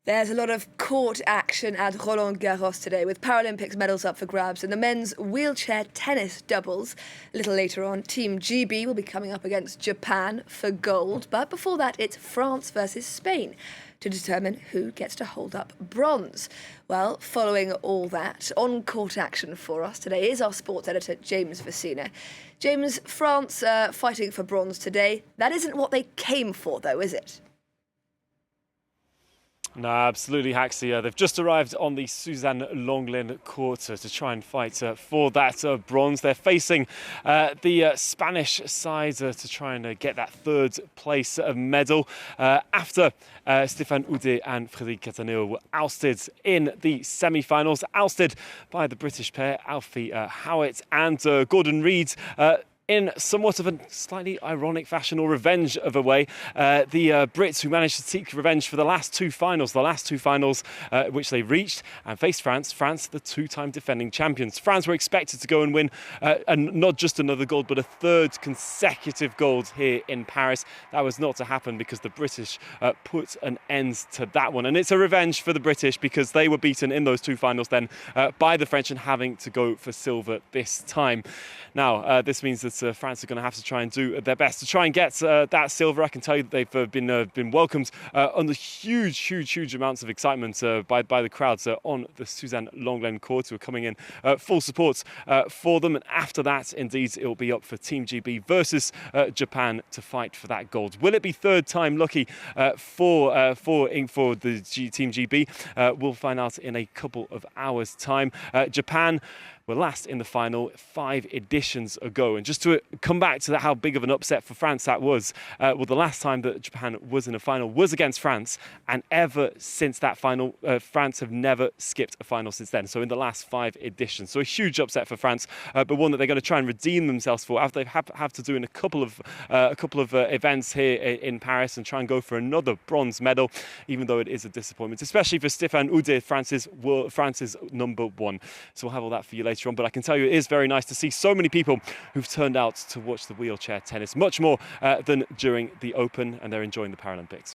There's a lot of court action at Roland Garros today, with Paralympics medals up for grabs in the men's wheelchair tennis doubles. A little later on, Team GB will be coming up against Japan for gold. But before that, it's France versus Spain to determine who gets to hold up bronze. Well, following all that, on-court action for us today is our sports editor, James Vecina. James, France fighting for bronze today. That isn't what they came for, though, is it? No, absolutely, Haxie. They've just arrived on the Suzanne Lenglen court to try and fight for that bronze. They're facing the Spanish side to try and get that third place medal after Stéphane Houdet and Frédéric Cattaneo were ousted in the semi-finals, ousted by the British pair, Alfie Howitt and Gordon Reid. In somewhat of a slightly ironic fashion, or revenge of a way, the Brits who managed to seek revenge for the last two finals which they reached and faced France, the two-time defending champions. France were expected to go and win and not just another gold, but a third consecutive gold here in Paris. That was not to happen because the British put an end to that one. And it's a revenge for the British because they were beaten in those two finals then by the French and having to go for silver this time. Now, this means that France are going to have to try and do their best to try and get that silver. I can tell you that they've been welcomed under huge amounts of excitement by the crowds on the Suzanne Lenglen court, who are coming in full support for them. And after that, indeed, it will be up for Team GB versus Japan to fight for that gold. Will it be third time lucky for the Team GB? We'll find out in a couple of hours' time. Japan were last in the final 5 editions ago. And just to come back to how big of an upset for France that was, well, the last time that Japan was in a final was against France, and ever since that final, France have never skipped a final since then. So in the last 5 editions. So a huge upset for France, but one that they're going to try and redeem themselves for after they have to do in a couple of events here in Paris and try and go for another bronze medal, even though it is a disappointment, especially for Stéphane Houdet, France's number one. So we'll have all that for you later on, but I can tell you it is very nice to see so many people who've turned out to watch the wheelchair tennis, much more than during the Open, and they're enjoying the Paralympics.